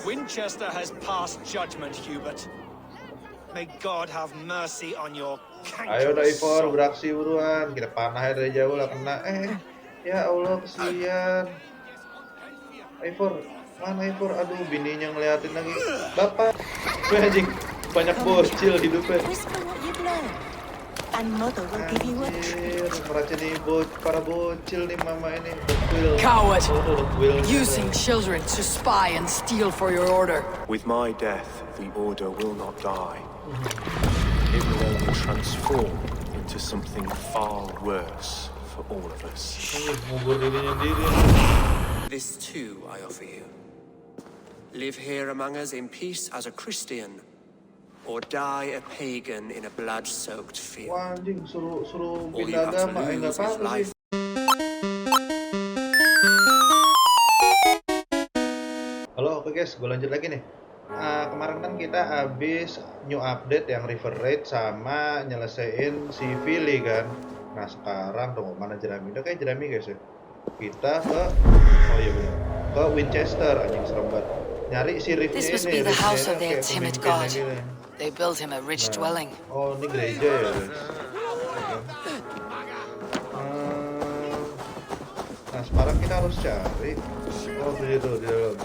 Winchester has passed judgment, Hubert. May God have mercy on your Ayo dah cankerous Eivor, soul. beraksi buruan. Kita panah dari jauh lah kena. Ya Allah kesian. Eivor, mana Eivor? Aduh, bininya ngeliatin lagi. Bapak, anjing, banyak bocil hidupnya. Whisper what you've learned, and Mother will give you a treat. Anjir, meracuni para bocil nih mama ini. The Quill. Coward! Oh, the Quill. Using children to spy and steal for your order. With my death, the Order will not die. It will only transform into something far worse for all of us. Ngubur dirinya sendiri. This too I offer you. Live here among us in peace as a Christian, or die a pagan in a blood-soaked field. Wah, anjing, suruh All you pindah have to agama. Nggak lose is apa-apa life. sih. Halo, oke guys, gue lanjut lagi nih. Kemarin kan kita habis new update yang river raid sama nyelesain si Philly kan. Nah sekarang tunggu mana Jeremy? Udah kayak Jeremy guys ya. Kita ke ke Winchester, anjing serem banget. Nyari si Reeve This ini. must be the house of their kayak timid pemimpinnya god. gini. They built him a rich dwelling. Oh ini gereja ya guys. Nah sekarang kita harus cari. Oh begitu di dalam.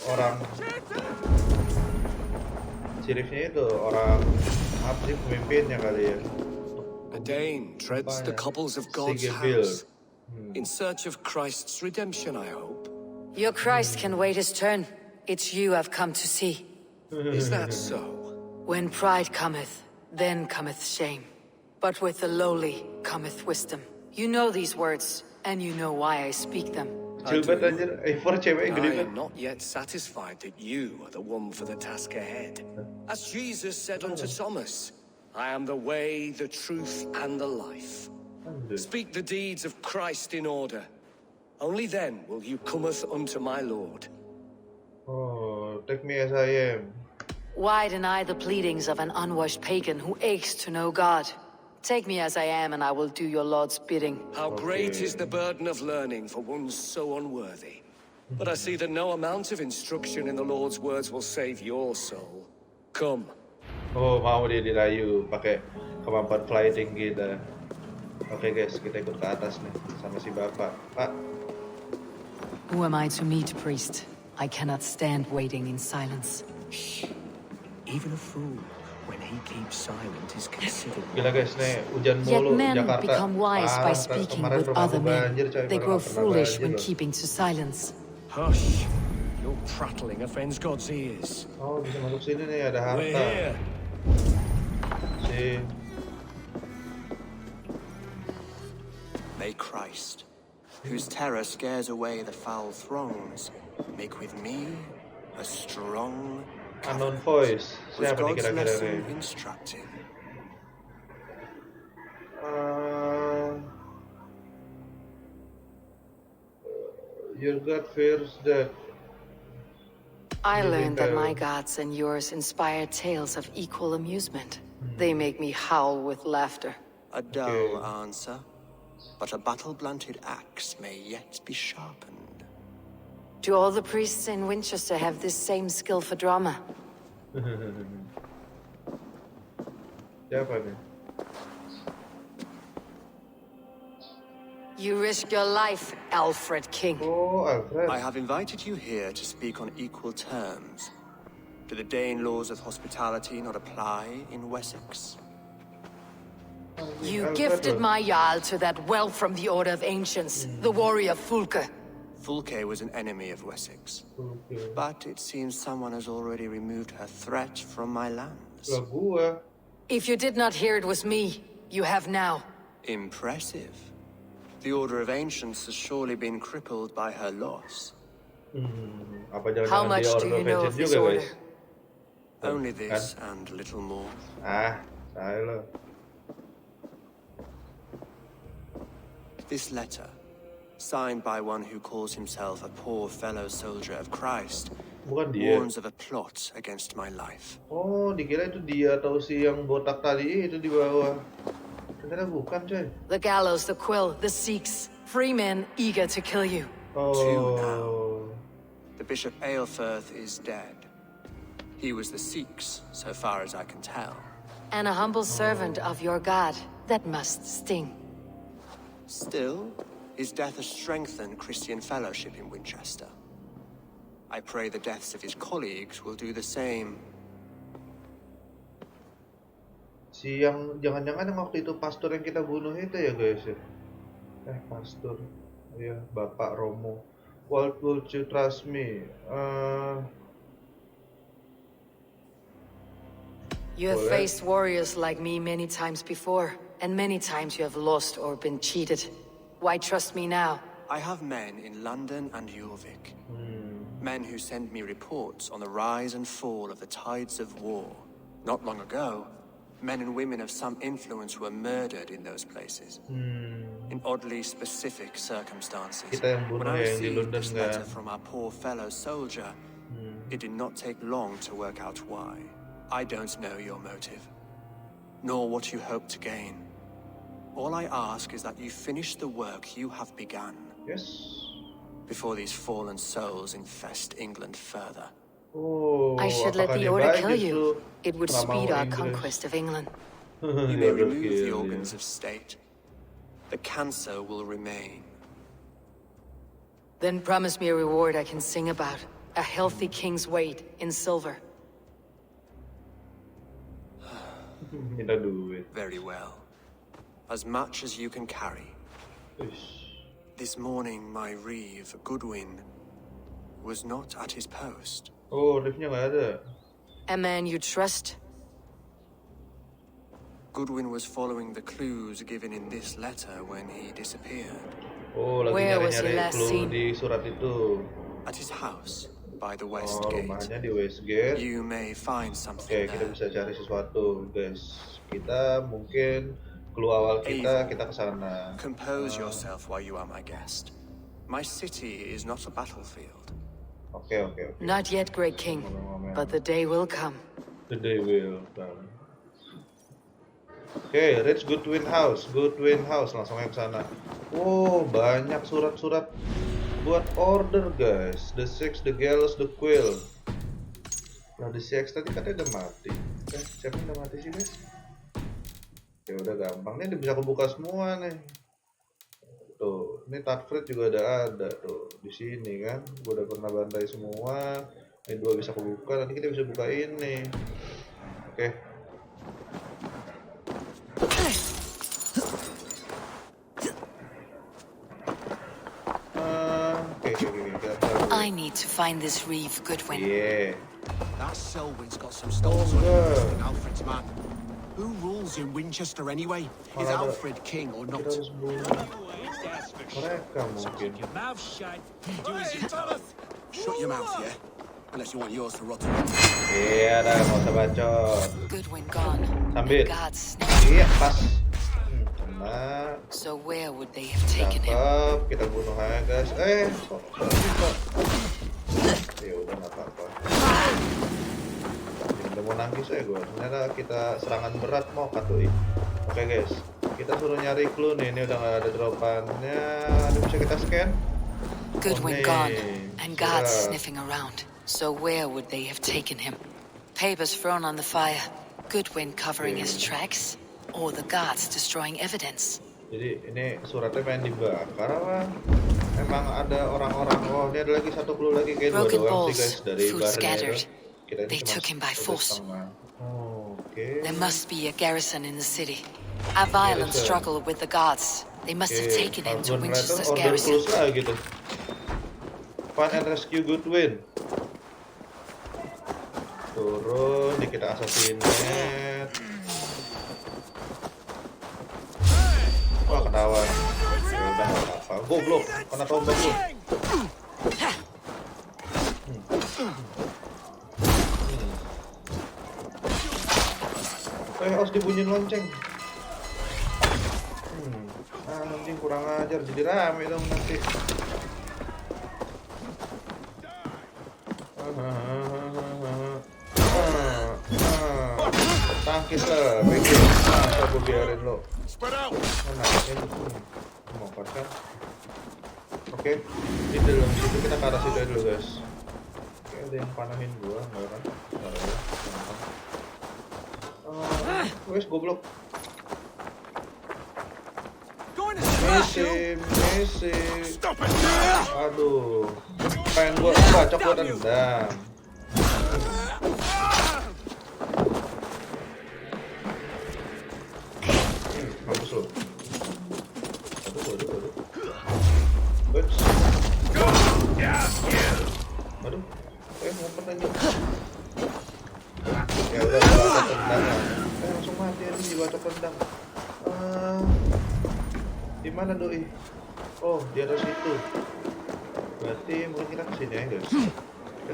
Orang Sirifnya itu orang apa sih pemimpinnya kali ya. A Dane treads the cobbles of God's house. In search of Christ's redemption, I hope. Your Christ can wait his turn. It's you I've come to see. Is that so? When pride cometh, then cometh shame. But with the lowly cometh wisdom. You know these words, and you know why I speak them. Coba anjir, Eivor cewek gede I kan. am not yet satisfied that you are the one for the task ahead. As Jesus said unto Thomas, I am the way, the truth, and the life. Speak the deeds of Christ in order. Only then will you cometh unto my Lord. Oh, take me as I am. Why deny the pleadings of an unwashed pagan who aches to know God? Take me as I am, and I will do your Lord's bidding. How great is the burden of learning for one so unworthy. But I see that no amount of instruction in the Lord's words will save your soul. Come. Oh, mau dia dirayu pakai kemampuan fighting kita. Oke guys, kita ikut ke atas nih sama si bapak. Pak. Who am I to meet, priest? I cannot stand waiting in silence. Even a fool, when he keeps silent, is considered. Gila guys, nih hujan Yet mulu men Jakarta. become wise by speaking with other men. They grow foolish when keeping. keeping to silence. Hush! Your prattling offends God's ears. Oh, bisa masuk sini nih, ada We're harta. here. Si May Christ, whose terror scares away the foul throngs, make with me a strong unknown voice. with Siapa nih God's kira-kira lesson nih? instructing. Your God fears that. I learned that my gods and yours inspire tales of equal amusement. They make me howl with laughter. A dull answer, but a battle-blunted axe may yet be sharpened. Do all the priests in Winchester have this same skill for drama? Siapa nih? You risk your life, Aelfred King. Oh, Aelfred. I have invited you here to speak on equal terms. Do the Dane laws of hospitality not apply in Wessex? You Aelfred gifted loh. my Jarl to that well from the Order of Ancients, the warrior Fulke. Fulke was an enemy of Wessex, Okay. but it seems someone has already removed her threat from my lands. Lah gua. If you did not hear it was me, you have now. Impressive. The Order of Ancients has surely been crippled by her loss. Apa jangan How much dia do you Order of know of Ancient this juga order? guys? Only this and little more. Saya lo. This letter, signed by one who calls himself a poor fellow soldier of Christ, Bukan dia. warns of a plot against my life. Oh, dikira itu dia atau si yang botak tadi itu di bawah. Ternyata bukan, coy. The Gallows, the Quill, the Seax, free men eager to kill you. Oh. The Bishop Aelfred is dead. He was the Seax, so far as I can tell. And a humble servant of your god. That must sting. Still, his death has strengthened Christian fellowship in Winchester. I pray the deaths of his colleagues will do the same. Si yang jangan-jangan yang waktu itu pastor yang kita bunuh itu ya guys ya. Pastor. Iya, Bapak Romo. What would you trust me? You have faced warriors like me many times before, and many times you have lost or been cheated. Why trust me now? I have men in London and Jorvik. Men who send me reports on the rise and fall of the tides of war. Not long ago, men and women of some influence were murdered in those places. In oddly specific circumstances. When I received this letter from our poor fellow soldier, it did not take long to work out why. I don't know your motive, nor what you hope to gain. All I ask is that you finish the work you have begun. Yes. Before these fallen souls infest England further. I should let the order kill you. It would speed our conquest of England. You may remove the organs of state. The cancer will remain. Then promise me a reward I can sing about. A healthy king's weight in silver. Minta duit. Very well. As much as you can carry. This morning, my Reeve, Goodwin, was not at his post. Oh, Reeve-nya nggak ada. A man you trust? Goodwin was following the clues given in this letter when he disappeared. Oh, lagi Where was he nyari-nyari last clue seen? di surat itu. At his house, by the West Oh, Gate. rumahnya di Westgate. You may find Oke, something kita there. bisa cari sesuatu, guys. Kita mungkin clue awal kita ke sana. Compose yourself while you are my guest. My city is not a battlefield. Oke. Not yet, great king. But the day will come. The day will come. Oke, reach Goodwin House. Langsung aja ke sana. Oh, banyak surat-surat buat order, guys. The Seax, the Gallows, the Quill. Nah, the Seax tadi katanya udah mati. Siapa yang udah mati sih, guys? Ya udah gampang. Ini bisa kebuka semua nih. Tuh, ini Tarfred juga ada tuh di sini kan. Gue udah pernah bantai semua. Ini dua bisa kebuka. Nanti kita bisa buka ini. Oke. I need to find this Reeve, Goodwin. Yeah. That Selwyn's got some stones on him, King Alfred's man. Who rules in Winchester anyway? Is Alfred king or not? Kita harus bunuh mereka mungkin. Shut your mouth, yeah? Unless you want yours to rot. Iya dah, nggak usah bacot. Goodwin gone. Sambil. Gods. Iya, pas. Kena. So where would they have taken him? Cakep, kita bunuh aja guys. Kok bisa? Ya udah nggak apa-apa. Udah mau nangis gue. Ternyata kita serangan berat mau kan doi. Oke guys, kita suruh nyari clue nih. Ini udah nggak ada dropannya. Ada bisa kita scan? Goodwin nih, gone, and guards surat. sniffing around. So where would they have taken him? Papers thrown on the fire. Goodwin covering his tracks, or the guards destroying evidence. Jadi ini suratnya main dibakar apa? Emang ada orang-orang? Oh, ini ada lagi satu clue lagi kayak dua Broken doang sih balls, guys dari food barnya. scattered. Kita ini They cuma took him by satu force. setengah. Oke. There must be a garrison in the city. A violent Garrison. struggle with the guards. They must have taken him to Husband Winchester's order garrison. clues lah gitu. Find and rescue Goodwin. Turun, di kita assassinate. Wah, ketahuan. Ya udah nggak apa-apa. Goblok, kena tombak lu. Harus dibunyiin lonceng. Anjing kurang ajar, jadi rame dong nanti. Tangkis lah, pikir. Masa gue biarin lo. Mana ini mau kan? Oke, di dalam situ kita ke arah situ dulu guys. Ada yang panahin gua, enggak kan? Enggak ya. Wes goblok. Misi. Aduh. Pengen gua bacok gua tendang. Bagus loh. Aduh. Wes. Aduh. Ngumpet aja. Ya udah bacok tendang. Langsung mati aja di bacok tendang. Di mana doi? Oh, di atas itu. Berarti mungkin kita kesini ya guys. Gue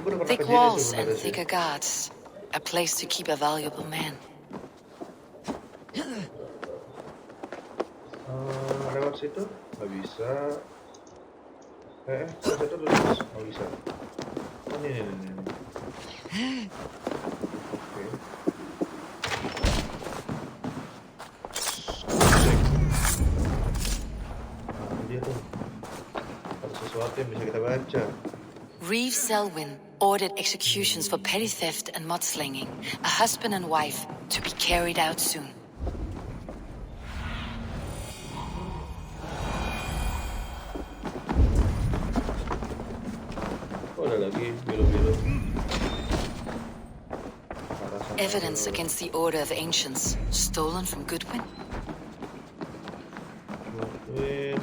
udah pernah Thick kesini walls and sebenarnya sih. thicker guards. A place to keep a valuable man. Lewat situ nggak bisa. Lewat situ terus nggak bisa. Oh ini. Oke. Dia tuh ada sesuatu yang bisa kita baca. Reeve Selwyn ordered executions for petty theft and mudslinging, a husband and wife to be carried out soon. Oh, ada lagi biru-biru. Evidence against the Order of Ancients, stolen from Goodwin? Goodwin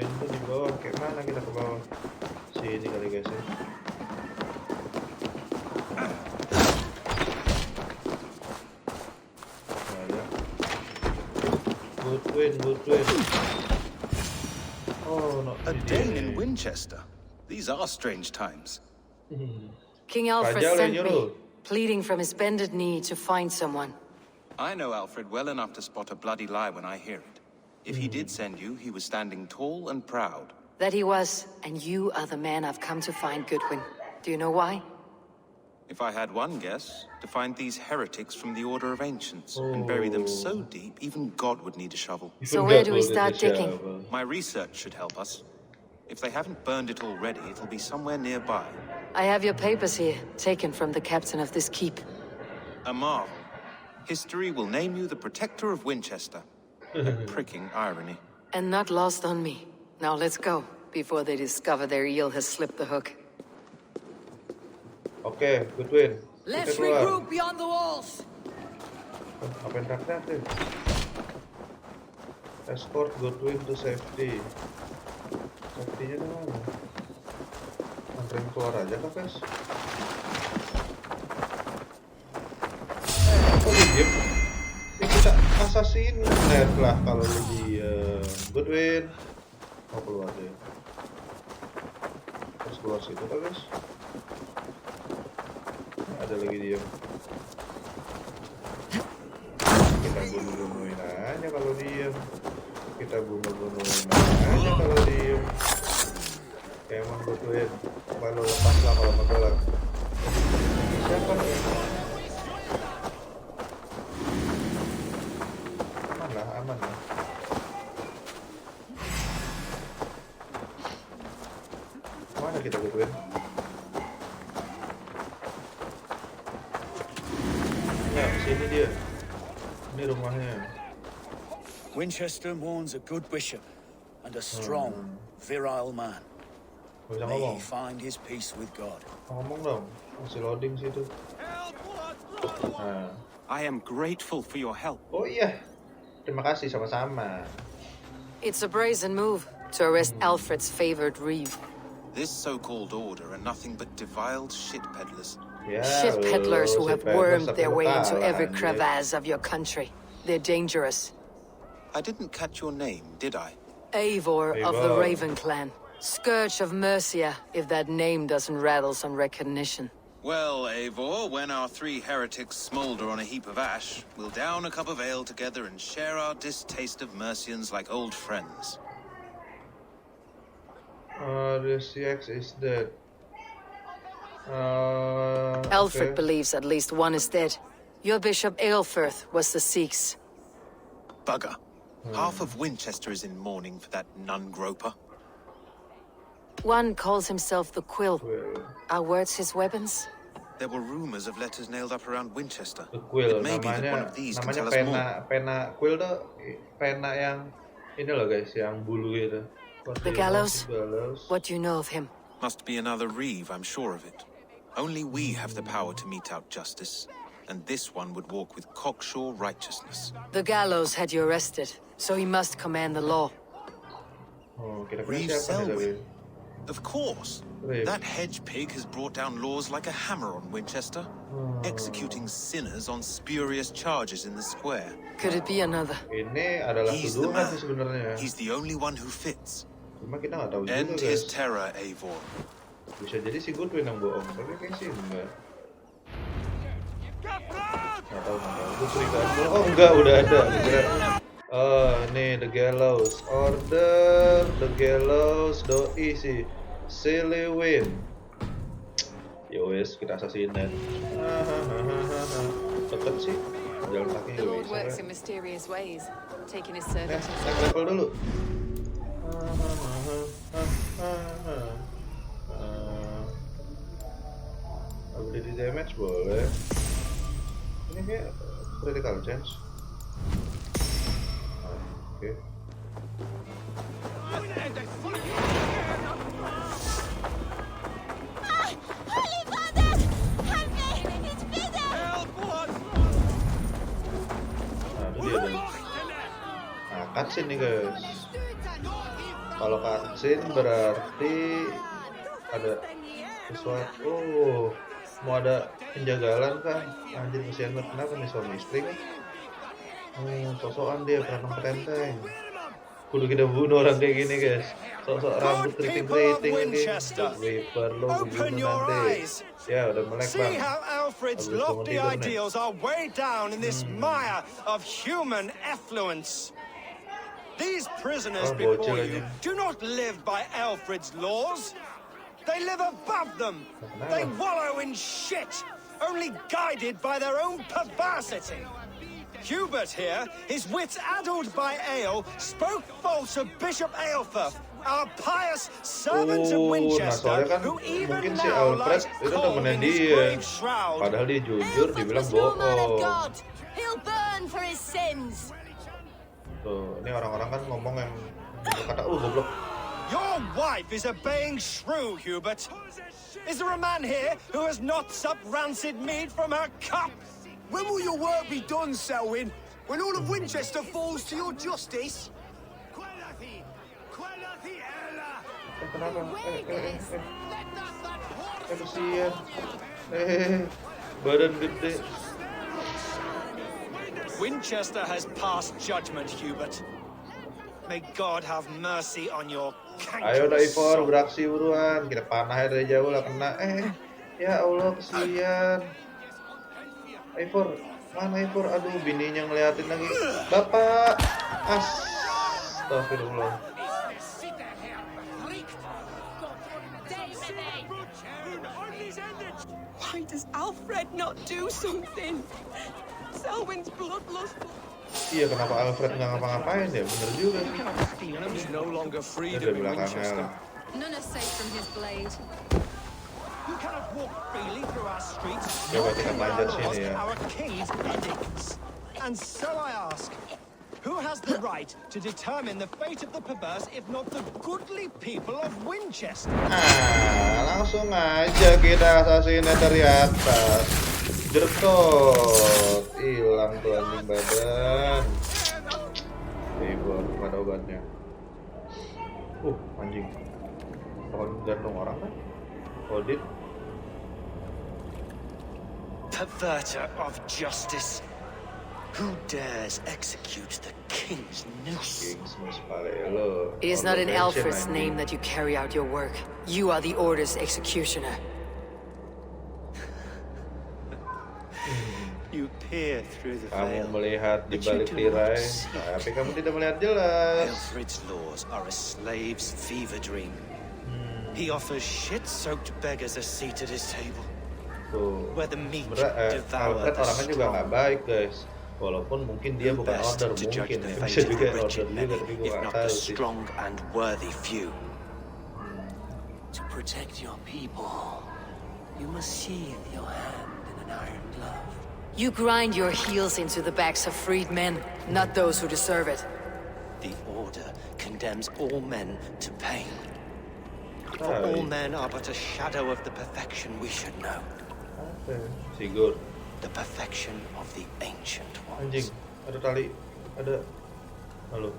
itu di bawah. Kayak mana kita ke bawah? Sini kali guys ya. Goodwin. Oh, not a Dane in Winchester. These are strange times. King Aelfred Padahal sent yang me, nyuruh. pleading from his bended knee to find someone. I know Alfred well enough to spot a bloody lie when I hear it. If he did send you, he was standing tall and proud. That he was, and you are the man I've come to find, Goodwin. Do you know why? If I had one guess, to find these heretics from the Order of Ancients and bury them so deep, even God would need a shovel. So where do we start digging? My research should help us. If they haven't burned it already, it'll be somewhere nearby. I have your papers here, taken from the captain of this keep. A marvel. History will name you the protector of Winchester. A pricking irony. And not lost on me. Now let's go, before they discover their eel has slipped the hook. Oke, Goodwin. Let's Kita keluar. regroup beyond the walls! Apa yang teriak? Escort Goodwin to safety. Safety-nya di mana? Anterin keluar aja kah, guys? Kok diem? Ini kita assassin net lah kalau lu diem. Goodwin. Mau keluar deh. Terus keluar situ kah, guys? Ada lagi diem. Kita bunuh-bunuhin aja kalau diem. Kita bunuh-bunuhin aja kalau diem. Kayak emang Goodwin. Kalau lepas lah kalau menolak. Siapa nih? Aman lah. Mana kita Goodwin? Ya, sini dia. Ini rumahnya. Winchester mourns a good bishop and a strong, virile man. Bisa May ngomong. he find his peace with God. Ngomong dong. Masih loading situ. Nah. I am grateful for your help. Oh iya. Terima kasih sama-sama. It's a brazen move to arrest Alfred's favored Reeve. This so-called order are nothing but deviled shit peddlers. Ya, Shit peddlers who have wormed their way into every anjir. crevasse of your country. They're dangerous. I didn't catch your name, did I? Eivor of the Eivor. Raven clan. Scourge of Mercia, if that name doesn't rattle some recognition. Well, Eivor, when our three heretics smolder on a heap of ash, we'll down a cup of ale together and share our distaste of Mercians like old friends. The Seax is dead. Aelfred Okay. believes at least one is dead. Your Bishop Aelfred was the Seax. Bugger. Half of Winchester is in mourning for that nun-groper. One calls himself the Quill. Quill. Are words his weapons? There were rumors of letters nailed up around Winchester. The Quill, It may be that one of these can tell us more. pena Quill tuh pena yang ini loh guys, yang bulu itu. The Gallows? What do you know of him? Must be another Reeve, I'm sure of it. Only we have the power to mete out justice, and this one would walk with cocksure righteousness. The Gallows had you arrested, so he must command the law. Oh, kira-kira Reeve siapa nih Selwyn? Selwyn? Of course. Reeve. That hedge pig has brought down laws like a hammer on Winchester, executing sinners on spurious charges in the square. Could it be another? Ini adalah He's the tuduhan man. sih sebenarnya. He's the only one who fits. Cuma kita nggak tahu juga End guys. his terror, Eivor. Bisa jadi si Goodwin yang bohong, tapi kayaknya sih enggak. Nggak tahu. Itu curigaan gue. Oh enggak, udah ada. Oh, nih The Gallows. Order The Gallows doi si Silly Win. Yowes, kita asasinin. Cepet sih. Jalan kaki The Lord bisa works ya. in mysterious ways, taking his servant. Naik level dulu. Ability damage boleh. Ini kayak critical chance. Oke. Holy Father! Help me! It's Peter! Nah, itu dia dong. Nah, cutscene nih guys. Kalau cutscene berarti ada sesuatu. Oh, mau ada penjagalan kan? Anjir, kesian banget. Kenapa nih suami istri kan? Sosokan dia berantem ketenteng. Kudu kita bunuh orang kayak gini guys. Sosok rambut keriting-keriting ini. Wiper lo Open bunuh your nanti. eyes. Ya udah melek bang. See how Alfred's Habis lofty bangun tidur nih. ideals are way down in this mire of human effluence. These prisoners Oh, before bocil you aja. do not live by Alfred's laws. They live above them. They wallow in shit, only guided by their own perversity. Hubert here, his wits addled by ale, spoke false of Bishop Aelfred, our pious servant of Nah Winchester, soalnya kan who even mungkin si now Alfred lies itu cold temennya in his dia. grave shroud. Padahal dia jujur, dibilang was no man of bohong. God. He'll burn for his sins. Tuh, ini orang-orang kan ngomong yang kata goblok. Your wife is a baying shrew, Hubert. Is there a man here who has not supped rancid mead from her cup? When will your work be done, Selwyn? When all of Winchester falls to your justice? Kenapa? Kasihan. Badan gede. Winchester has passed judgment, Hubert. May God have mercy on your Ayo cankerous Eivor, soul. beraksi buruan. Kita panah dari jauh lah kena. Ya Allah, kasihan. Eivor, mana Eivor? Aduh, bininya ngeliatin lagi. Bapak, astagfirullah. Why does Alfred not do something? Selwyn's bloodlust. Iya, kenapa Alfred nggak ngapa-ngapain ya? Bener juga sih. He's no longer Dia freedom dari in Winchester. belakangnya. None are safe from his blade. You cannot walk freely through our streets. Coba kita nor panjat our laws, sini ya. our king's edicts. And so I ask, who has the right to determine the fate of the perverse if not the goodly people of Winchester? Langsung aja kita asasinnya dari atas. Jertot, hilang tuh anjing badan. Eivor, ada obatnya. Anjing. Pohon gantung orang kan? Audit. Perverter of justice. Who dares execute the king's noose? Kingsmus Palelo. It is not in Alfred's name that you carry out your work. You are the Order's executioner. You peer through the veil. Kamu melihat di but you balik do tirai, not see. tapi kamu tidak melihat jelas. Alfred's laws are a slave's fever dream. He offers shit-soaked beggars a seat at his table, Tuh. where the meek Sebenarnya devour Alfred the orangnya juga nggak strong. baik guys. Walaupun mungkin dia Who bukan best order, to judge mungkin the ya. fate Bisa of juga the order wretched juga, many, tapi gue if nggak not tahu the sih. strong and worthy few? To protect your people, you must sheathe your hand in an iron glove. You grind your heels into the backs of freed men, not those who deserve it. The Order condemns all men to pain. For all men are but a shadow of the perfection we should know. Sigur. The perfection of the ancient ones. Anjing, ada tali, ada. Halo.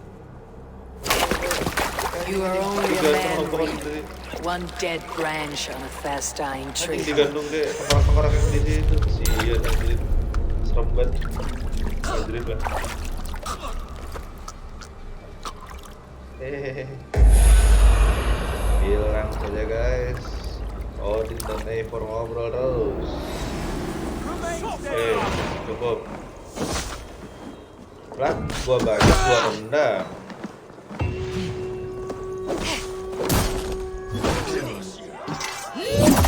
You are only a man, Reeve. One dead branch on a fast-dying tree. Anjing digantung deh, tengkorak-tengkorak yang di situ. Sian anjir. Serem banget. Anjir lah. Hilang saja guys. Odin dan Eivor ngobrol terus. Cukup. Lah, gua banyak, gua rendam.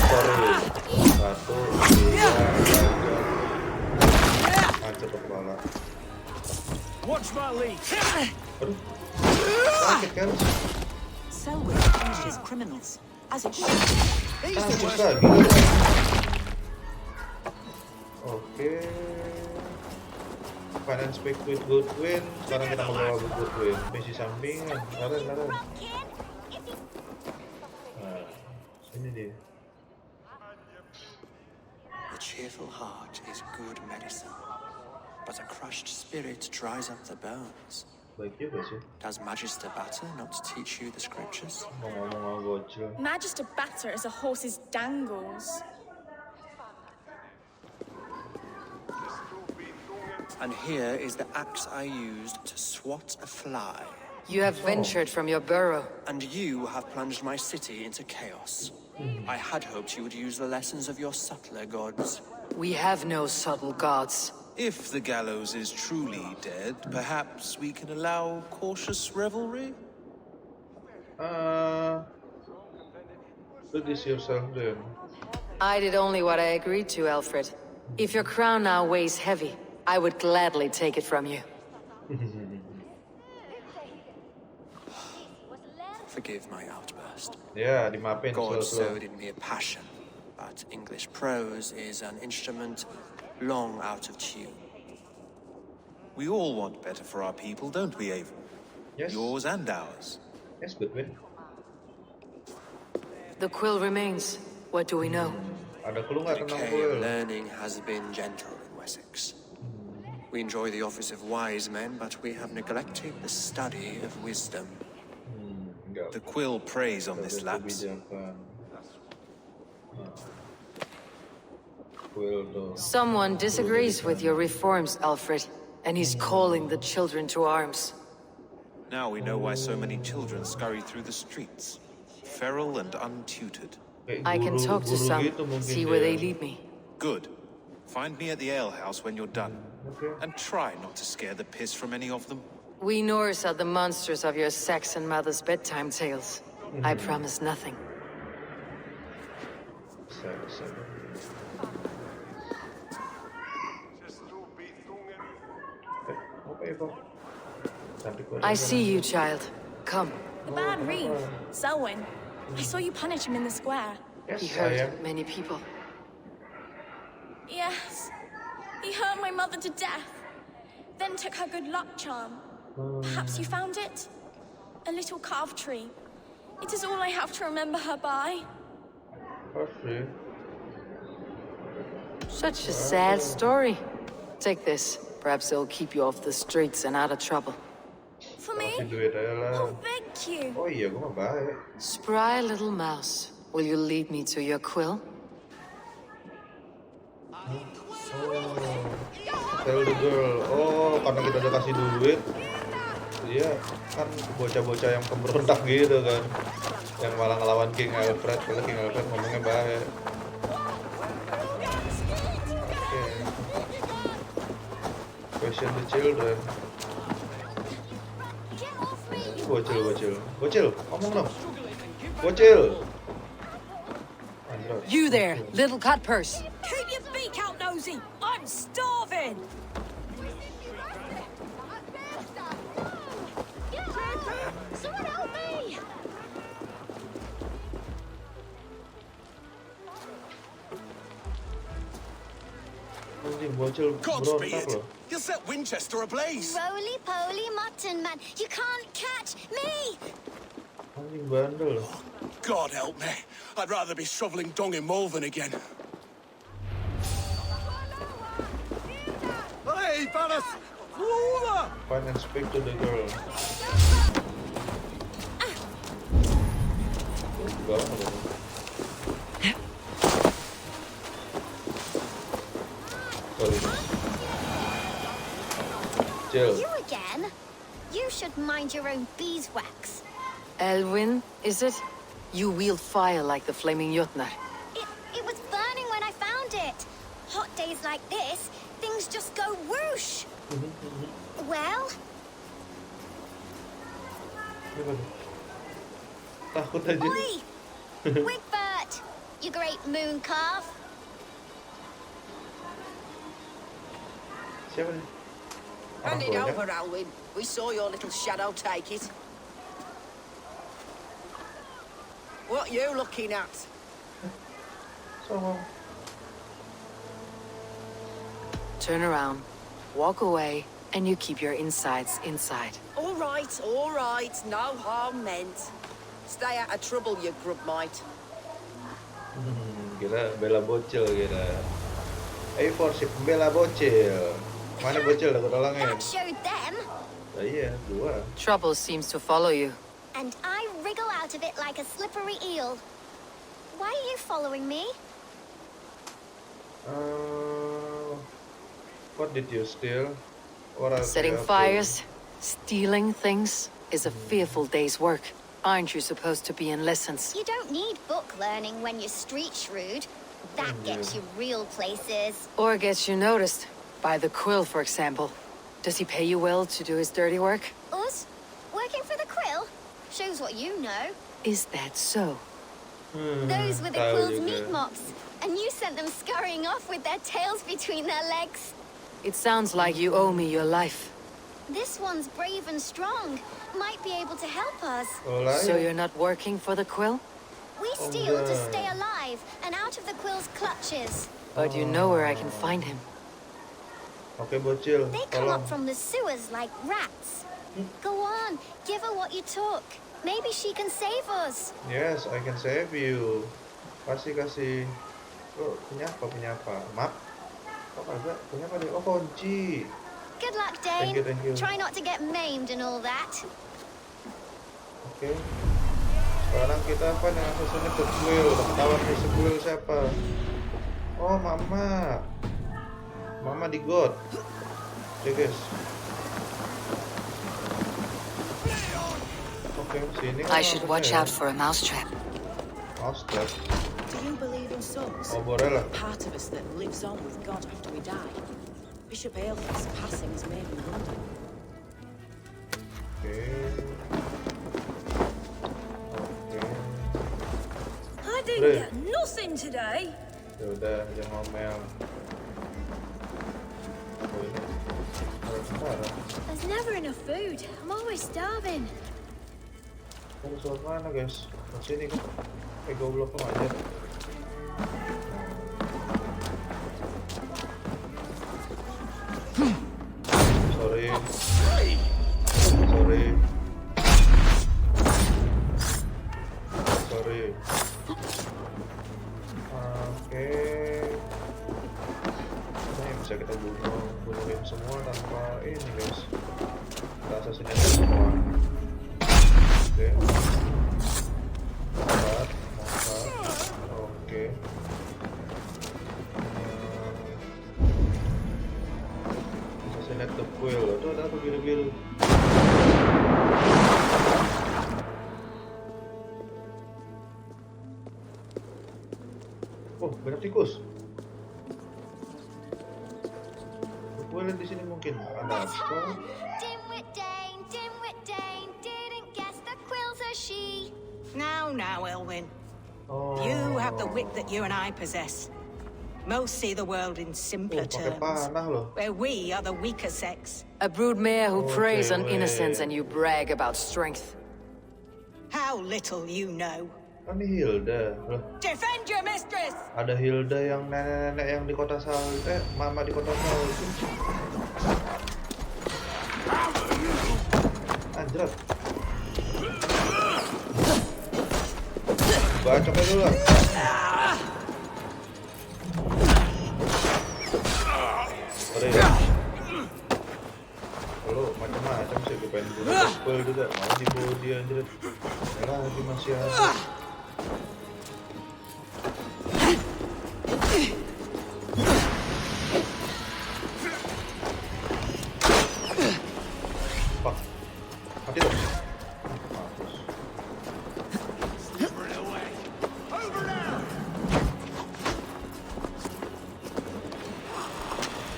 Sorry. 1, 2, 3. Hancur kepala. Watch my lead. Aduh. Sakit kan? Selwyn punishes criminals, as it should. Lanjut lagi. Oke. Finance speak with Goodwin. Sekarang kita ngobrol with Goodwin. Misi sampingan. Laren. Nah, sini dia. A cheerful heart is good medicine, but a crushed spirit dries up the bones. Baik juga sih. Does Magister Batter not teach you the scriptures? Ngomong-ngomong bocil. Magister Batter is a horse's dangles. And here is the axe I used to swat a fly. You have ventured from your burrow. And you have plunged my city into chaos. I had hoped you would use the lessons of your subtler gods. We have no subtle gods. If the Gallows is truly dead, perhaps we can allow cautious revelry? Do this yourself then. I did only what I agreed to, Aelfred. If your crown now weighs heavy, I would gladly take it from you. Forgive my outburst. Ya, dimapin God slow. sowed in me a passion, but English prose is an instrument long out of tune. We all want better for our people, don't we, Eivor? Yes. Yours and ours. Yes, Goodwin. The quill remains. What do we know? Ada clue nggak The tentang decay of kuil? learning has been gentle in Wessex. We enjoy the office of wise men, but we have neglected the study of wisdom. The quill preys on this lapse. Someone disagrees with your reforms, Aelfred, and he's calling the children to arms. Now we know why so many children scurry through the streets, feral and untutored. I can talk to some, see where they lead me. Good. Find me at the alehouse when you're done. And try not to scare the piss from any of them. We Norse are the monsters of your Saxon mother's bedtime tales. I promise nothing. I see you, child. Come. The bad Reeve, Selwyn. I saw you punish him in the square. He hurt many people. Yes. He hurt my mother to death. Then took her good luck charm. Perhaps you found it? A little carved tree. It is all I have to remember her by. Such a sad story. Take this. Perhaps it'll keep you off the streets and out of trouble. For me? Oh, thank you. Oh iya, gue mah baik. Spry little mouse. Will you lead me to your quill? Tell the girl. Oh, karena kita udah kasih duit. Dia kan bocah-bocah yang pemberontak gitu kan. Yang malah ngelawan King Aelfred. Kalau King Aelfred ngomongnya baik. Okay. Question the children. Bocil, ngomong dong. Bocil. You there, little cut purse. Keep your beak out, nosy. I'm starving. Someone help me! Anjing bocil berontak loh. You'll set Winchester ablaze. Roly-poly mutton man, you can't catch me! Anjing bandel. God help me. I'd rather be shoveling dung in Malvern again. Hey, Vanis! Find and speak to the girl. Sorry. Chill. You again? You should mind your own beeswax. Elwyn, is it? You wield fire like the flaming Jotnar. It was burning when I found it. Hot days like this, things just go whoosh. Well? Takut aja. Oi! Wigbert! You great moon calf. Siapa nih? Hand it tuanya? over, Alwyn. We saw your little shadow take it. What you looking at? Songong. Turn around, walk away, and you keep your insides inside. All right, no harm meant. Stay out of trouble, you grub mite. Kira bela bocil kira. Eivor si pembela bocil. Mana bocil udah ketolongin? That showed them. Nah, iya, dua. Trouble seems to follow you. And I wriggle out of it like a slippery eel. Why are you following me? What did you steal? What else Setting you have fires, stealing things is a fearful day's work. Aren't you supposed to be in lessons? You don't need book learning when you're street shrewd. That gets you real places. Or gets you noticed. By the Quill, for example. Does he pay you well to do his dirty work? Us? Working for the Quill? Shows what you know. Is that so? Those were the tahu Quill's juga. meat mops. And you sent them scurrying off with their tails between their legs. It sounds like you owe me your life. This one's brave and strong. Might be able to help us. So you're not working for the Quill? We steal to stay alive and out of the Quill's clutches. But you know where I can find him. Oke, bocil. They come Tolong. up from the sewers like rats. Go on, give her what you took. Maybe she can save us. Yes, I can save you. Kasih. Oh, penyapa. Map. Oh, kagak. Penyapa deh. Oh, kunci. Good luck, Dane. Thank you. Try not to get maimed and all that. Oke. Sekarang kita apa nih? Susunnya ke Quill. Ketahuan nih si Quill siapa? Oh, Mama. Mama di God. Oke, guys. Oke, sini. I should watch out for a mousetrap. Mousetrap. Do you believe in souls? Oh, boleh lah. Part of us that lives on with God after we die. Bishop Aelfred's passing is made in London. Oke. I didn't get nothing today. Ya udah, jangan ngomel. Oh, ini. Sekarang. There's never enough food. I'm always starving. Dari suara mana, guys? Ke sini kan? Goblok lo aja. Sorry. Oke. Ini bisa kita bunuhin semua tanpa ini, guys. Kita assassinate semua. Oke. Mantap. Oke. Assassinate the Quill. Itu ada apa biru-biru? Oh, banyak tikus. Quill di sini mungkin ada apa? Dimwit Dane, didn't guess the Quill's a she. Now, Elwyn. Oh. You have the wit that you and I possess. Most see the world in simpler pakai terms, panah loh. where we are the weaker sex. A broodmare who preys on wait. innocence and you brag about strength. How little you know. Kan ini Hilda. Loh, Defend your mistress! ada Hilda yang nenek-nenek yang di kota salju. Mama di kota salju. Anjir. Bacoknya dulu lah. Sorry ya. Lo macam-macam sih, gue pengen bunuh Quill juga. Mau dibawa dia anjir. Lagi masih ada. Fuck. Mati dong. Mampus.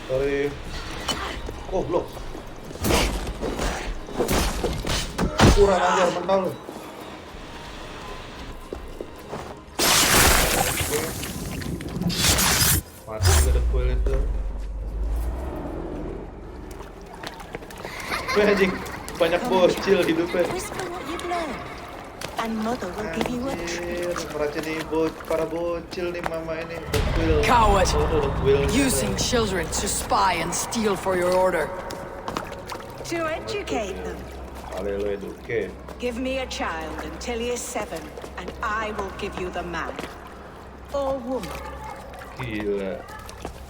Sorry. Oh, blok. Kurang aja mental lu. Mati juga ada Quill itu. Anjing, banyak bocil hidupnya. Whisper what you've learned, and Mother will give you a treat. Meracuni para bocil nih mama ini. Coward! Quill. Using children to spy and steal for your order. To educate them. Ale lo educate. Give me a child until he is 7, and I will give you the man. Or woman. Gila.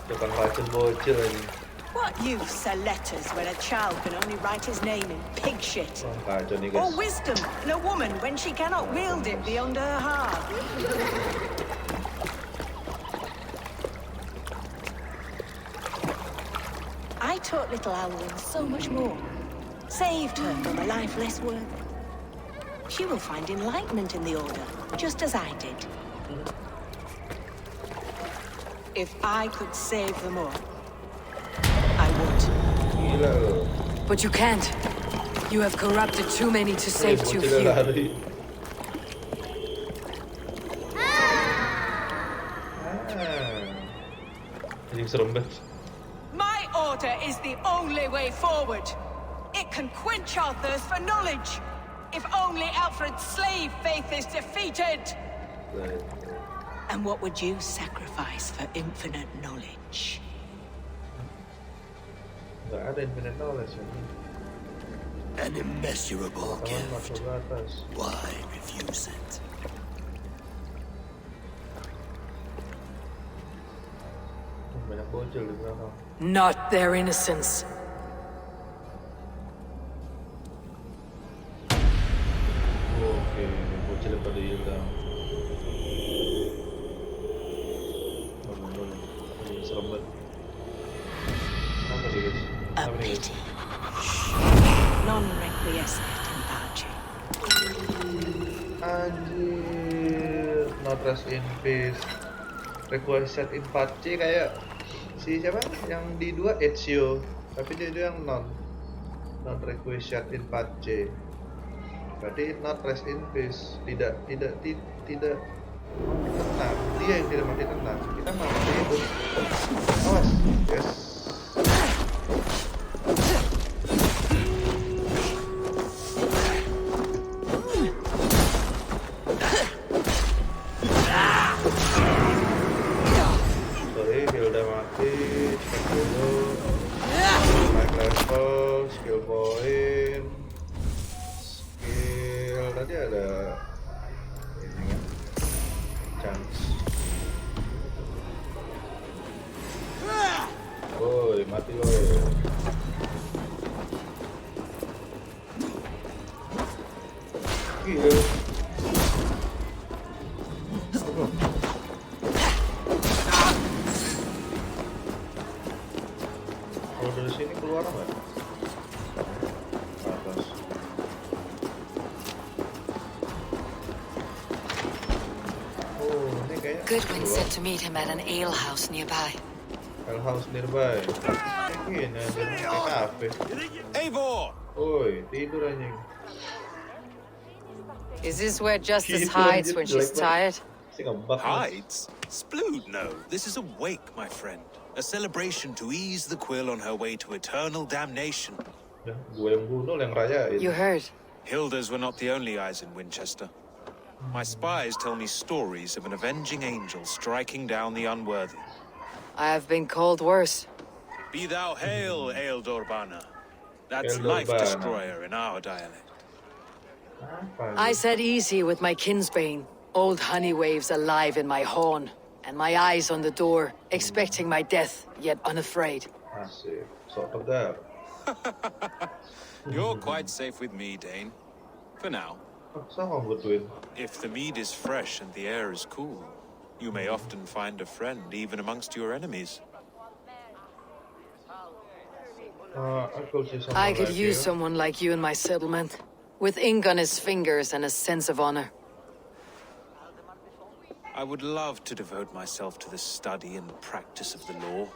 Tukang racun bocil ini. What use are letters when a child can only write his name in pig shit? Oh, kacau nih Or guys. wisdom in a woman when she cannot wield it beyond her heart? I taught little Alwyn so much more. Saved her from a life less worthy. She will find enlightenment in the Order, just as I did. If I could save them all, I would. Gila lo. But you can't. You have corrupted too many to save too Bocilnya few. lari. Anjing serem banget. My Order is the only way forward. It can quench our thirst for knowledge. If only Aelfred's slave faith is defeated. And what would you sacrifice for infinite knowledge? Gak ada infinite knowledge ini. An immeasurable Masuk gift. ke atas. Why refuse it? Banyak bocil di belakang. Not their innocence. Oke, bocil yang pada hilang. Ini serem banget. Apa sih guys? A Apa nih guys? pity. Non requiescat in pace. Anjir, not rest in peace. Requested in pace kayak si siapa? Yang di 2 Ezio, tapi dia itu yang non requested in pace. Berarti not rest in peace, tidak tenang. Dia yang tidak mati tenang. Kita mah mati hidup. Awas, yes. Sorry, Hilda mati. Cek dulu. Naik level, skill point. Tadi ada ini kan chance. Woi, mati lo. Gila. Kalau dari sini keluar nggak? Ke atas. Goodwin said to meet him at an alehouse nearby. Alehouse nearby. Ini anjing, kafe. Eivor! Oi, tidur anjing. Is this where Justice Gitu, hides anjir, when she's jelek banget. tired? Si ngebug. Hides? Splood, no. This is a wake, my friend. A celebration to ease the Quill on her way to eternal damnation. Ya, gue yang bunuh, yang rayain. You heard. Hilda's were not the only eyes in Winchester. My spies tell me stories of an avenging angel striking down the unworthy. I have been called worse. Be thou hail, Eildorbana. That's Eildorbana. life destroyer in our dialect. I said easy with my kinsbane. Old honey waves alive in my horn, and my eyes on the door, expecting my death, yet unafraid. Asik, sok tegar. You're quite safe with me, Dane. For now. Sama betuin. If the mead is fresh and the air is cool, you may often find a friend even amongst your enemies. I could use someone like you in my settlement, with ink on his fingers and a sense of honor. I would love to devote myself to the study and practice of the law.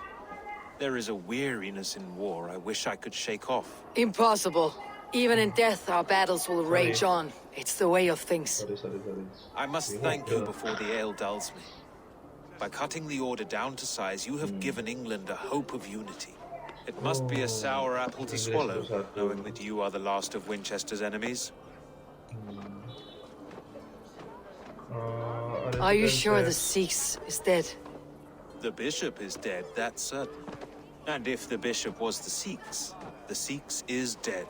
There is a weariness in war I wish I could shake off. Impossible. Even in death, our battles will rage on. It's the way of things. I must thank you before the ale dulls me. By cutting the order down to size, you have given England a hope of unity. It must be a sour apple to swallow, knowing that you are the last of Winchester's enemies. Are you sure the Seax is dead? The bishop is dead, that's certain. And if the bishop was the Seax is dead.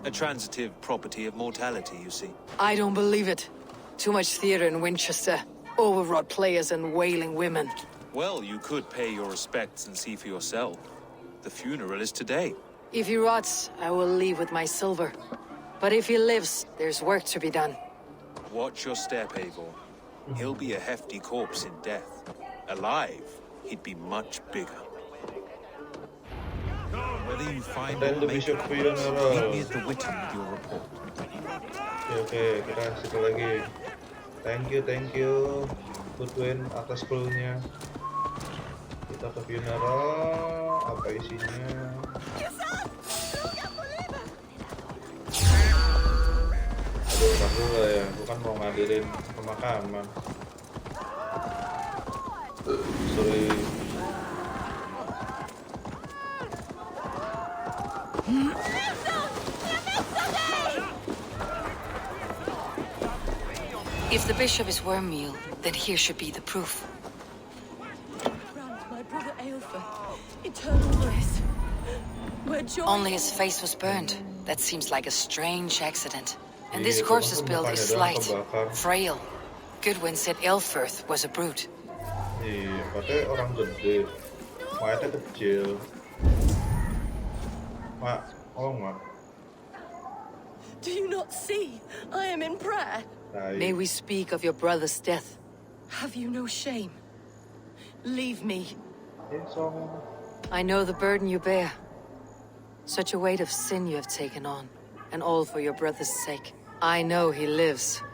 A transitive property of mortality, you see. I don't believe it. Too much theater in Winchester. Overwrought players and wailing women. Well, you could pay your respects and see for yourself. The funeral is today. If he rots, I will leave with my silver. But if he lives, there's work to be done. Watch your step, Eivor. He'll be a hefty corpse in death. Alive, he'd be much bigger. Whether you find or make it, meet me at the Witten with your report. Oke, kita situ lagi. Thank you, Goodwin atas clue-nya. Kita ke funeral, apa isinya? Aduh, ntar dulu ya, bukan mau ngadirin pemakaman. Sorry. If the bishop is wormmeal, then here should be the proof. My brother Aelfred, eternal bliss. Where joy... Only his face was burned. That seems like a strange accident. And this corpse's build is slight, frail. Goodwin said Aelfred was a brute. Iya, katanya orang gede. Mayatnya kecil. Mak, Mak. Do you not see? I am in prayer. May we speak of your brother's death? Have you no shame? Leave me. I know the burden you bear. Such a weight of sin you have taken on, and all for your brother's sake. I know he lives.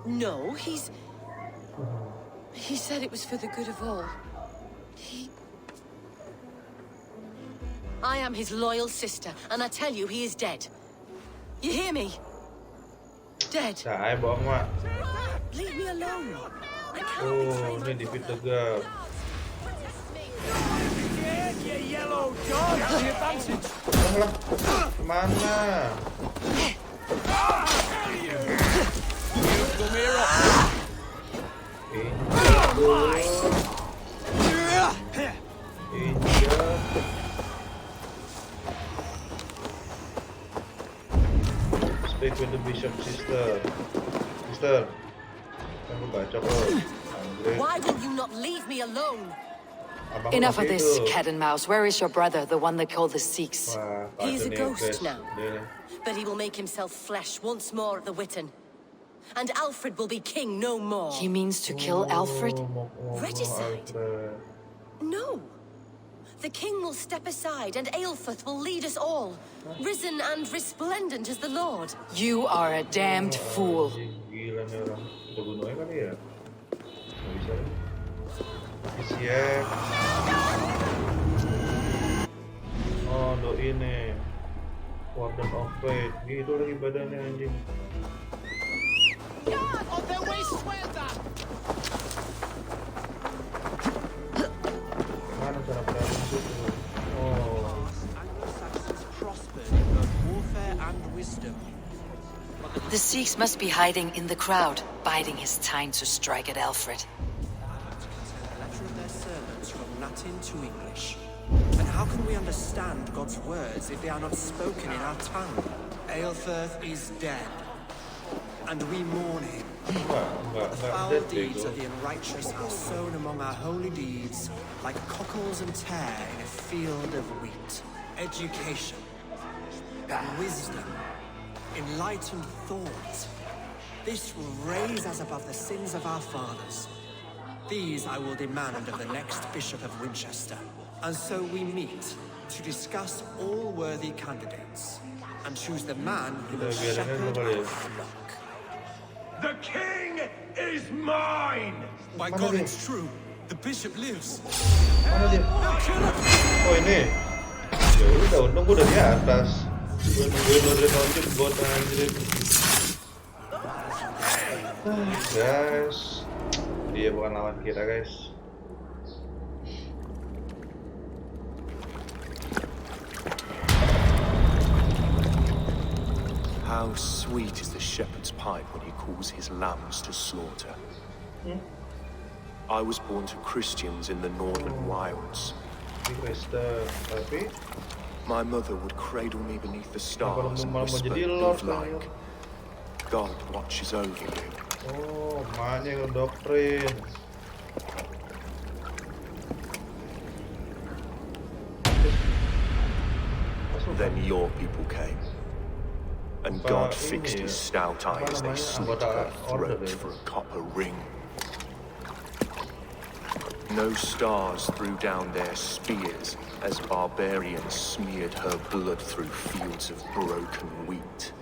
No, He said it was for the good of all. I am his loyal sister, and I tell you he is dead. You hear me? Dead. Saya bohong, Mak. Leave me alone. I can't Oh, ini di pit tegap. Yellow dog! The advantage! Kemana? Speak with the bishop, sister. Kamu bacok loh. Why will you not leave me alone? Enough of this, cat and mouse. Where is your brother, the one they call the Seax? He is a ghost now, but he will make himself flesh once more at the Witten. And Alfred will be king no more. He means to kill Alfred? Regicide? No. The king will step aside and Aelfred will lead us all, risen and resplendent as the Lord. You are a damned fool. Gila nih orang. Kita bunuhnya kali ya? Nggak bisa. Siap. Oh, do ini. Warden of Fate. Gitu lagi badannya anjing. Mana cara berani situ? Oh. Anglo-Saxons prospered in both warfare and wisdom. The Seax must be hiding in the crowd, biding his time to strike at Aelfred. A letter of their servants from Latin to English. And how can we understand God's words if they are not spoken in our tongue? Aelfred is dead, and we mourn him. The foul deeds of the unrighteous are sown among our holy deeds, like cockles and tare in a field of wheat. Education, wisdom, enlightened thought. This will raise us above the sins of our fathers. These I will demand of the next Bishop of Winchester. And so we meet to discuss all worthy candidates and choose the man who will shepherd our flock. The king is mine! By God, it's true. The bishop lives. Mana dia? Oh ini. Ya udah, untung gua udah di atas. Gue nungguin lo nonton buat ngirim. Guys, dia bukan lawan kita, guys. How sweet is the shepherd's pipe when he calls his lambs to slaughter. I was born to Christians in the northern wilds. My mother would cradle me beneath the stars and whisper things like, God watches over you. Oh, maknya ngedoktrin. Then your people came. And God fixed his stout eye as they slit her throat for a copper ring. No stars threw down their spears as barbarians smeared her blood through fields of broken wheat.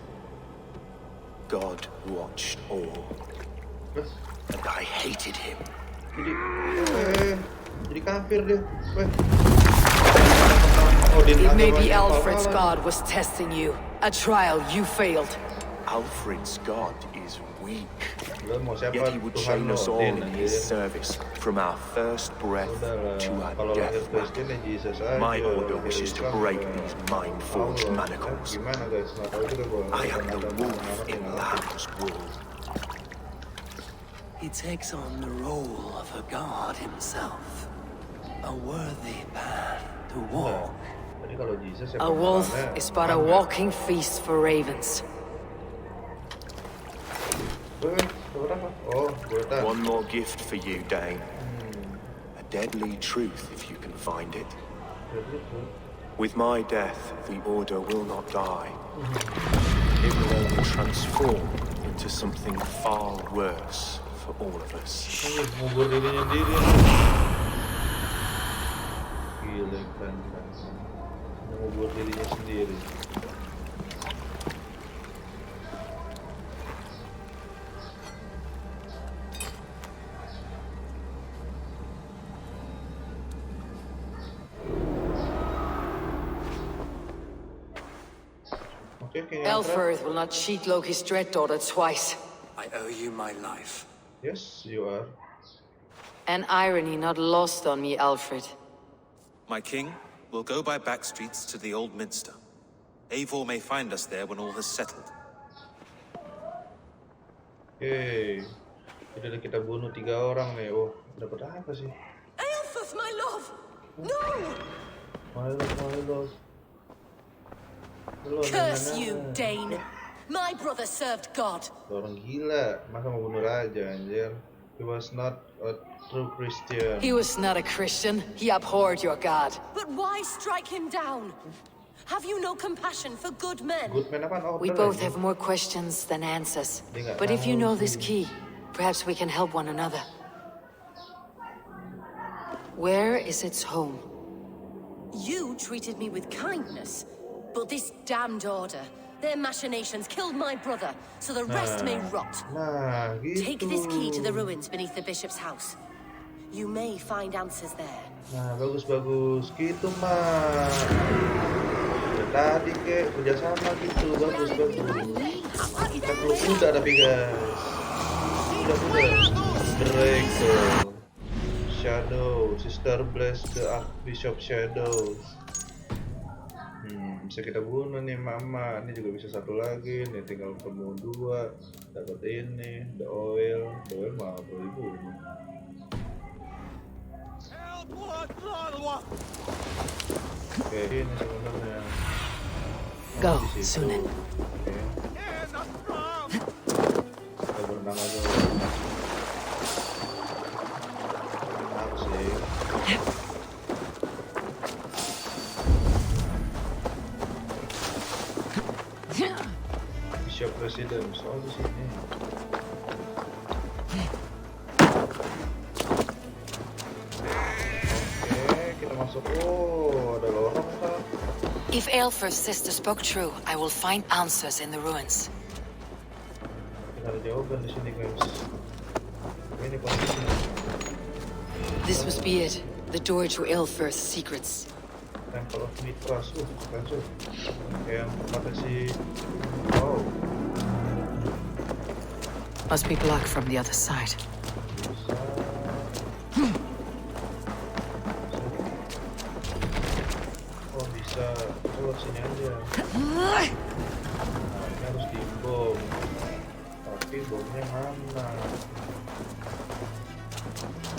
God watched all, and I hated him. Jadi kafir dia. Maybe Aelfred's God was testing you. A trial you failed. Aelfred's God is weak. Yet he would chain us all in his service, from our first breath to our death. My order wishes to break these mind-forged manacles. I am the wolf in lamb's wool. He takes on the role of a god himself. A worthy path to walk. A wolf is but a walking feast for ravens. One more gift for you, Dane. A deadly truth, if you can find it. With my death, the Order will not die. It will only transform into something far worse for all of us. Mengubur dirinya sendiri. Okay, King Aelfred will not cheat Loki's dread daughter twice. I owe you my life. Yes, you are. An irony not lost on me, Aelfred. My king, we'll go by back streets to the old minster. Eivor may find us there when all has settled. Oke, udah kita bunuh 3 orang nih. Oh, dapat apa sih? Aelfred, my love! No! My love. Curse you, Dane! My brother served God. Orang gila, masa mau bunuh raja, anjir. He was not a true Christian. He was not a Christian. He abhorred your God. But why strike him down? Have you no compassion for good men? Good men apa? Oh, We both have more questions than answers. But if you know this key, perhaps we can help one another. Where is its home? You treated me with kindness, but this damned Order, their machinations killed my brother, so the rest may rot. Nah, gitu. Take this key to the ruins beneath the bishop's house. You may find answers there. Nah, bagus. Gitu, Mak. Tadi kayak kerjasama gitu, bagus. Kita belum udah tapi guys. Udah. Draco. Shadow, Sister Bless the Archbishop Shadows. Bisa kita bunuh nih mama. Ini juga bisa satu lagi. Nih tinggal ketemu 2. Dapat ini, the oil mah perlu dibunuh. Oke, ini sebenarnya. Go, Sunan. Oke. Kita berenang aja. Benar sih. Bishop President, soal di sini. Oke, kita masuk. Oh, ada lorong kan? If Aelfred's sister spoke true, I will find answers in the ruins. Kita ada jawaban di sini, guys. Ini posisinya. This must be it. The door to Aelfred's secrets. Temple of Mitras, keren tuh. Kayak kata si. Oh. Must be blocked from the other side. Bisa lewat sini aja. Nah, ini harus dibom. Tapi bomnya mana?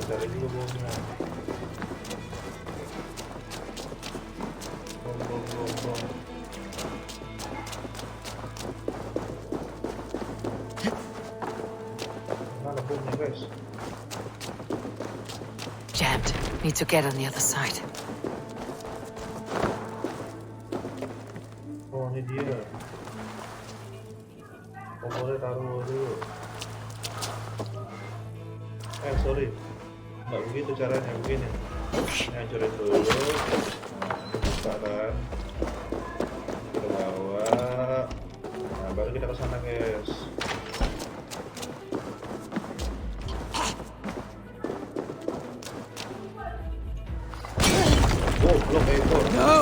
Cari dulu bomnya. Bom. Mana bomnya, guys? Jammed. Need to get on the other side. Oh, ini dia. Kompornya taruh dulu. Sorry. Nggak begitu caranya, begini. Ini hancurin dulu. Nah, buka kan. Kita bawa. Nah, baru kita ke sana, guys. Oh, belum Eivor. No!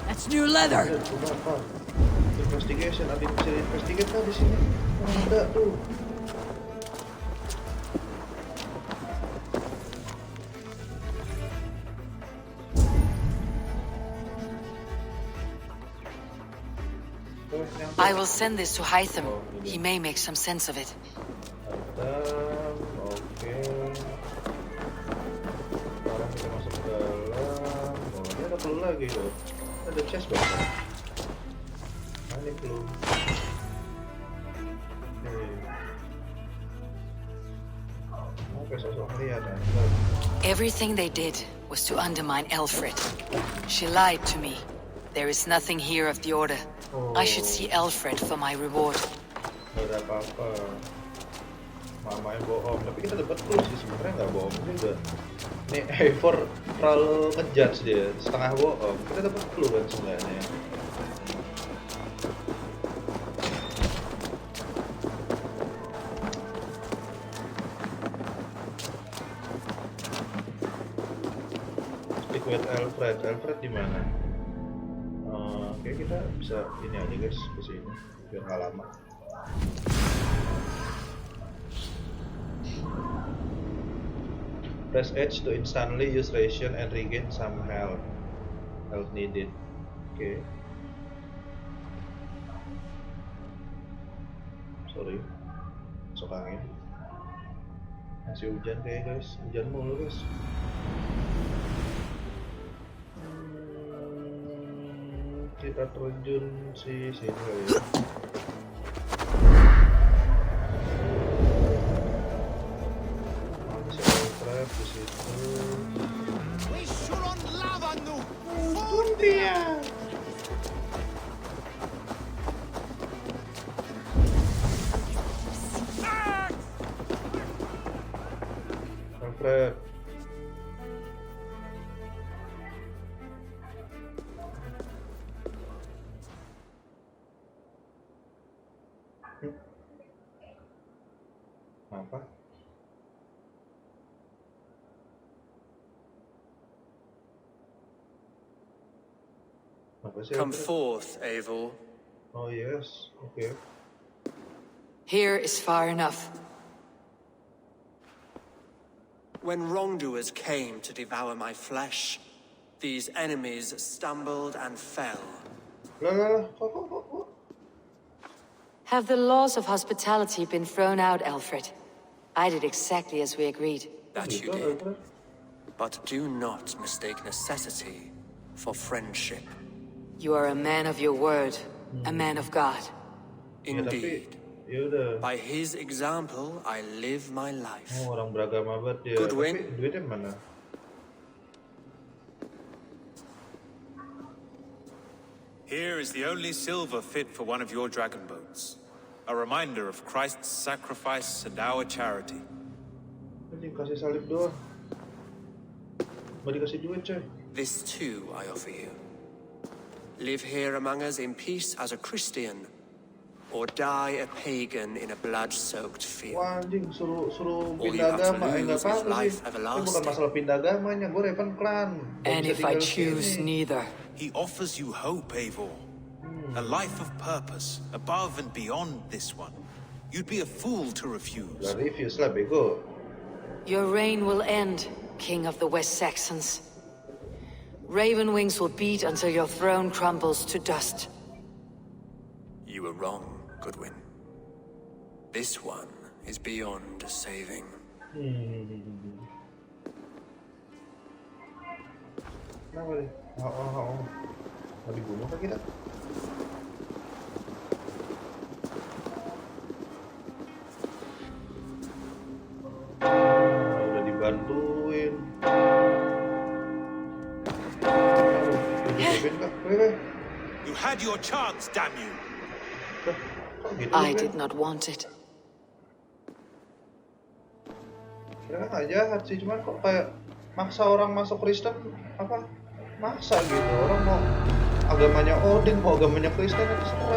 That's new leather! Investigation, ada bisa investigate kan di sini? Ada tuh. I will send this to Hytham. He may make some sense of it. Oke. Sekarang kita masuk ke dalam. Oh, ini ada clue lagi loh. Ada chest box. Ini clue. Oke, sosok lihat. Everything they did was to undermine Aelfred. She lied to me. There is nothing here of the Order. I should see Aelfred for my reward. Gak ada apa-apa. Mama yang bohong. Tapi kita dapat clue sih, sebenarnya nggak bohong juga. Nih Eivor terlalu ngejudge dia, setengah bohong. Kita dapat clue kan sebenarnya. Speak with Aelfred. Aelfred di mana? Oke, kita bisa ini aja guys, ke sini biar nggak lama. Press H to instantly use ration and regain some health. Health needed. Oke. Sorry. Masuk angin. Masih hujan kayak guys. Hujan mulu guys. Kita terjun sini kali ya. Masih ada trap di situ. Alfred. Apa? Come forth, Eivor. Oh yes, okay. Here is far enough. When wrongdoers came to devour my flesh, These enemies stumbled and fell. Have the laws of hospitality been thrown out, Aelfred? I did exactly as we agreed. That you did. But do not mistake necessity for friendship. You are a man of your word, a man of God. Indeed. By his example, I live my life. Orang beragama banget dia. Goodwin. Tapi duitnya mana? Here is the only silver fit for one of your dragon boats. A reminder of Christ's sacrifice and our charity. Dikasih salib doang. Mau dikasih duit, coy. This too I offer you. Live here among us in peace as a Christian, or die a pagan in a blood-soaked field. Wah, anjing, suruh All you pindah have to agama. lose Nggak is apa-apa life sih. Ini bukan everlasting. masalah pindah agamanya. Gue Raven Clan. And if I choose neither. He offers you hope, Eivor. A life of purpose, above and beyond this one. You'd be a fool to refuse. Gak refuse lah, bego. Your reign will end, King of the West Saxons. Raven wings will beat until your throne crumbles to dust. You were wrong, Goodwin. This one is beyond saving. Kenapa nih? Mau dibunuh kah kita? Udah dibantuin. You had your chance, damn you! I did not want it. Kira nggak jahat sih, cuman kok kayak maksa orang masuk Kristen apa? Maksa gitu, orang mau agamanya Odin, mau agamanya Kristen, terserah.